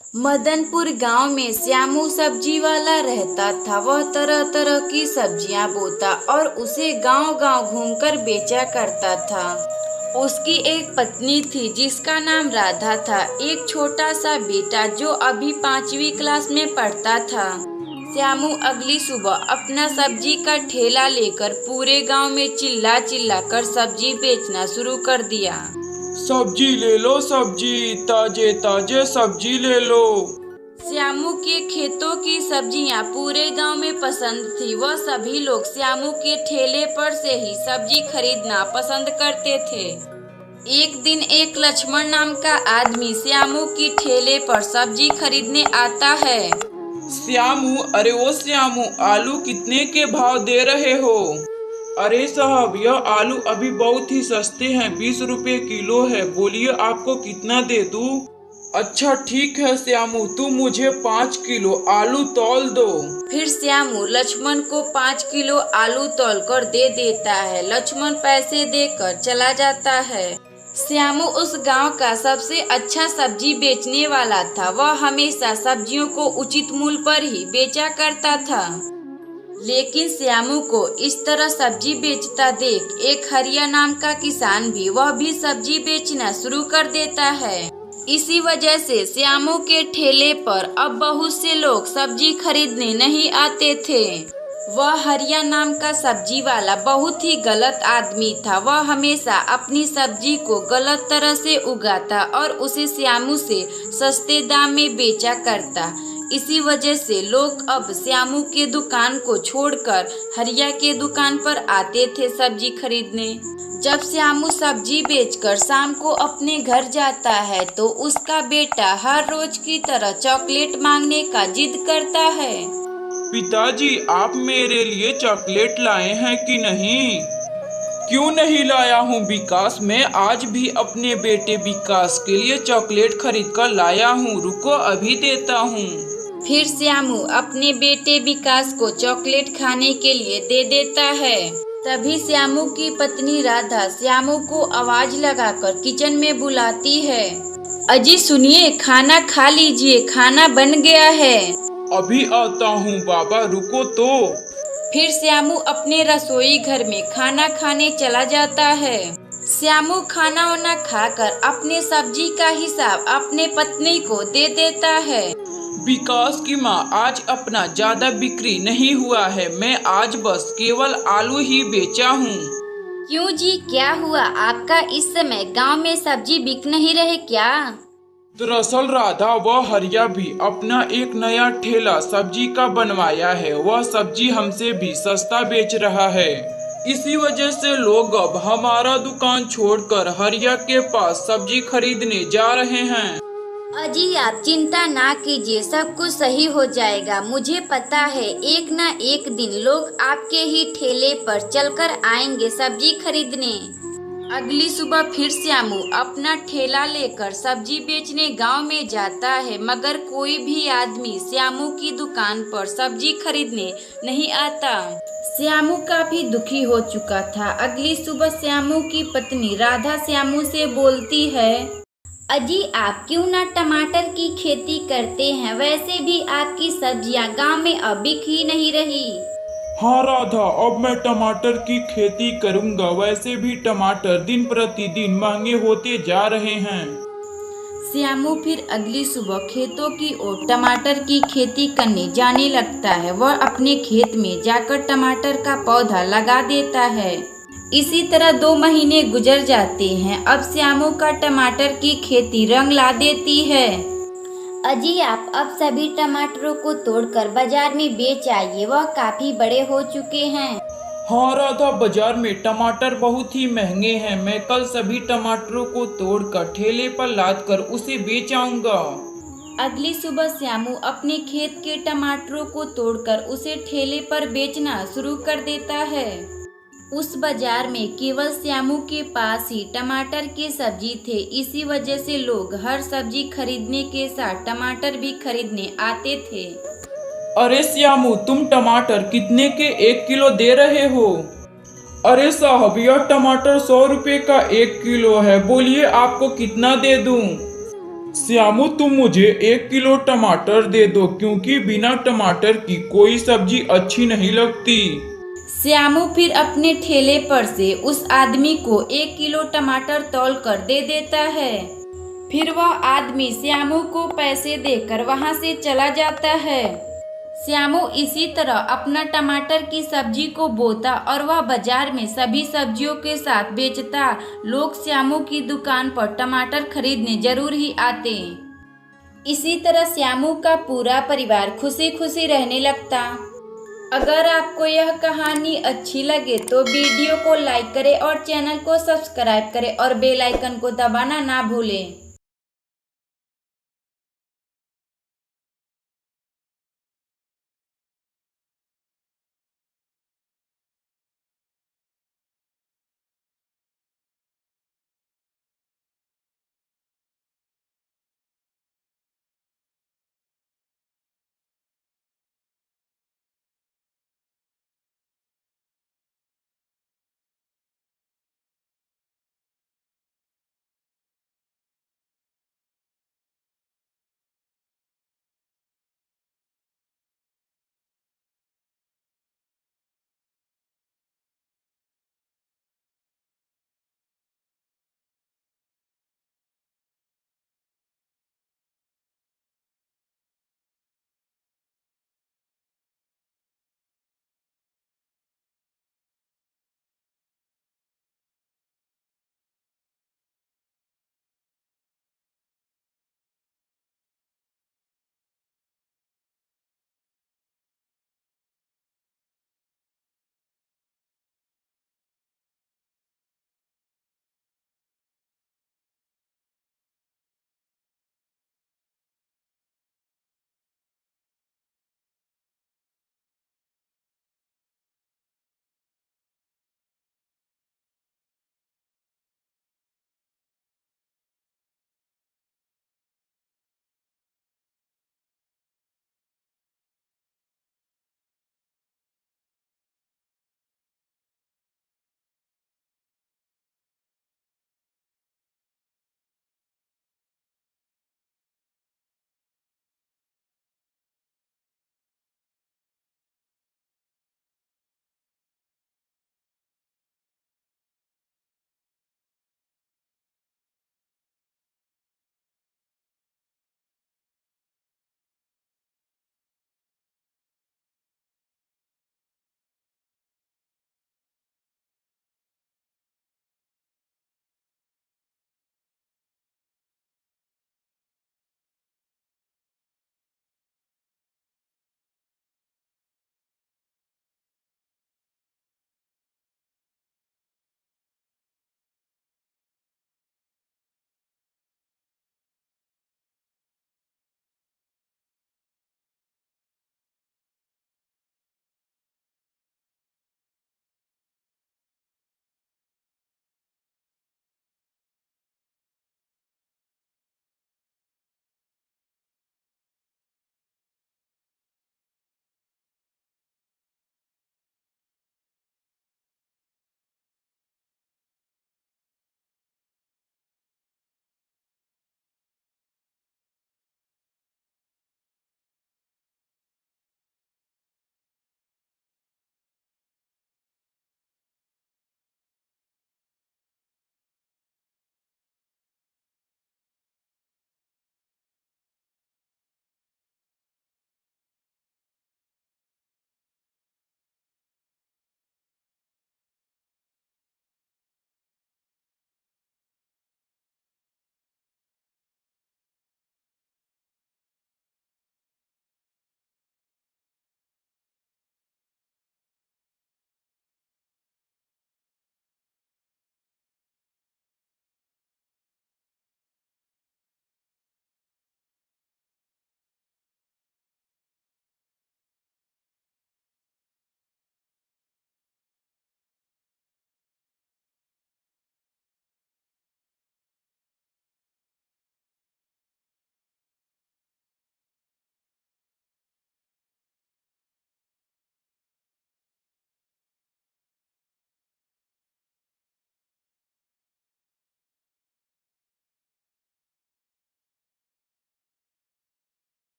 मदनपुर गांव में श्यामू सब्जी वाला रहता था। वह तरह तरह की सब्जियां बोता और उसे गांव गांव घूमकर बेचा करता था। उसकी एक पत्नी थी जिसका नाम राधा था। एक छोटा सा बेटा जो अभी 5वीं क्लास में पढ़ता था। श्यामू अगली सुबह अपना सब्जी का ठेला लेकर पूरे गांव में चिल्ला चिल्ला कर सब्जी बेचना शुरू कर दिया। सब्जी ले लो, सब्जी ताजे ताजे सब्जी ले लो। श्यामू के खेतों की सब्जियां पूरे गांव में पसंद थी। वह सभी लोग श्यामू के ठेले पर से ही सब्जी खरीदना पसंद करते थे। एक दिन एक लक्ष्मण नाम का आदमी श्यामू की ठेले पर सब्जी खरीदने आता है। श्यामू, अरे ओ श्यामू, आलू कितने के भाव दे रहे हो? अरे साहब, यह आलू अभी बहुत ही सस्ते हैं, 20 रुपए किलो है। बोलिए आपको कितना दे दूं? अच्छा ठीक है श्यामू, तू मुझे 5 किलो आलू तौल दो। फिर श्यामू लक्ष्मण को 5 किलो आलू तौल कर दे देता है। लक्ष्मण पैसे देकर चला जाता है। श्यामू उस गांव का सबसे अच्छा सब्जी बेचने वाला था। वह हमेशा सब्जियों को उचित मूल्य पर ही बेचा करता था। लेकिन श्यामू को इस तरह सब्जी बेचता देख एक हरिया नाम का किसान वह भी सब्जी बेचना शुरू कर देता है। इसी वजह से श्यामू के ठेले पर अब बहुत से लोग सब्जी खरीदने नहीं आते थे। वह हरिया नाम का सब्जी वाला बहुत ही गलत आदमी था। वह हमेशा अपनी सब्जी को गलत तरह से उगाता और उसे श्यामू से सस्ते दाम में बेचा करता। इसी वजह से लोग अब श्यामू के दुकान को छोड़कर हरिया के दुकान पर आते थे सब्जी खरीदने। जब श्यामू सब्जी बेचकर शाम को अपने घर जाता है तो उसका बेटा हर रोज की तरह चॉकलेट मांगने का जिद करता है। पिताजी, आप मेरे लिए चॉकलेट लाए हैं कि नहीं? क्यों नहीं लाया हूँ विकास, मैं आज भी अपने बेटे विकास के लिए चॉकलेट खरीद कर लाया हूँ। रुको अभी देता हूँ। फिर श्यामू अपने बेटे विकास को चॉकलेट खाने के लिए दे देता है। तभी श्यामू की पत्नी राधा श्यामू को आवाज लगाकर किचन में बुलाती है। अजी सुनिए, खाना खा लीजिए, खाना बन गया है। अभी आता हूँ बाबा, रुको तो। फिर श्यामू अपने रसोई घर में खाना खाने चला जाता है। श्यामू खाना वाना खाकर अपने सब्जी का हिसाब अपने पत्नी को दे देता है। विकास की माँ, आज अपना ज्यादा बिक्री नहीं हुआ है। मैं आज बस केवल आलू ही बेचा हूँ। क्यों जी, क्या हुआ? आपका इस समय गांव में सब्जी बिक नहीं रहे क्या? दरअसल राधा, वह हरिया भी अपना एक नया ठेला सब्जी का बनवाया है। वह सब्जी हमसे भी सस्ता बेच रहा है। इसी वजह से लोग अब हमारा दुकान छोड़कर हरिया के पास सब्जी खरीदने जा रहे हैं। अजी आप चिंता ना कीजिए, सब कुछ सही हो जाएगा। मुझे पता है एक ना एक दिन लोग आपके ही ठेले पर चलकर आएंगे सब्जी खरीदने। अगली सुबह फिर श्यामू अपना ठेला लेकर सब्जी बेचने गांव में जाता है, मगर कोई भी आदमी श्यामू की दुकान पर सब्जी खरीदने नहीं आता। श्यामू काफी दुखी हो चुका था। अगली सुबह श्यामू की पत्नी राधा श्यामू से बोलती है, अजी आप क्यों ना टमाटर की खेती करते हैं? वैसे भी आपकी सब्जियां गांव में अब बिक ही नहीं रही। हाँ राधा, अब मैं टमाटर की खेती करूँगा। वैसे भी टमाटर दिन प्रतिदिन महंगे होते जा रहे हैं। श्यामू फिर अगली सुबह खेतों की ओर टमाटर की खेती करने जाने लगता है। वह अपने खेत में जाकर टमाटर का पौधा लगा देता है। इसी तरह 2 महीने गुजर जाते हैं। अब श्यामू का टमाटर की खेती रंग ला देती है। अजी आप अब सभी टमाटरों को तोड़कर बाजार में बेच आइए, वह काफी बड़े हो चुके हैं। हाँ राधा, बाजार में टमाटर बहुत ही महंगे हैं। मैं कल सभी टमाटरों को तोड़कर ठेले पर लादकर उसे बेच आऊंगा। अगली सुबह श्यामू अपने खेत के टमाटरों को तोड़कर उसे ठेले पर बेचना शुरू कर देता है। उस बाजार में केवल श्यामू के पास ही टमाटर की सब्जी थे। इसी वजह से लोग हर सब्जी खरीदने के साथ टमाटर भी खरीदने आते थे। अरे श्यामू, तुम टमाटर कितने के 1 किलो दे रहे हो? अरे साहब, यह टमाटर 100 रुपए का 1 किलो है। बोलिए आपको कितना दे दूं? श्यामू तुम मुझे 1 किलो टमाटर दे दो क्योंकि बिना टमाटर की कोई सब्जी अच्छी नहीं लगती। श्यामू फिर अपने ठेले पर से उस आदमी को 1 किलो टमाटर तौल कर दे देता है। फिर वह आदमी श्यामू को पैसे देकर वहां से चला जाता है। श्यामू इसी तरह अपना टमाटर की सब्जी को बोता और वह बाजार में सभी सब्जियों के साथ बेचता। लोग श्यामू की दुकान पर टमाटर खरीदने जरूर ही आते। इसी तरह श्यामू का पूरा परिवार खुशी खुशी रहने लगता। अगर आपको यह कहानी अच्छी लगे तो वीडियो को लाइक करें और चैनल को सब्सक्राइब करें और बेल आइकन को दबाना ना भूलें।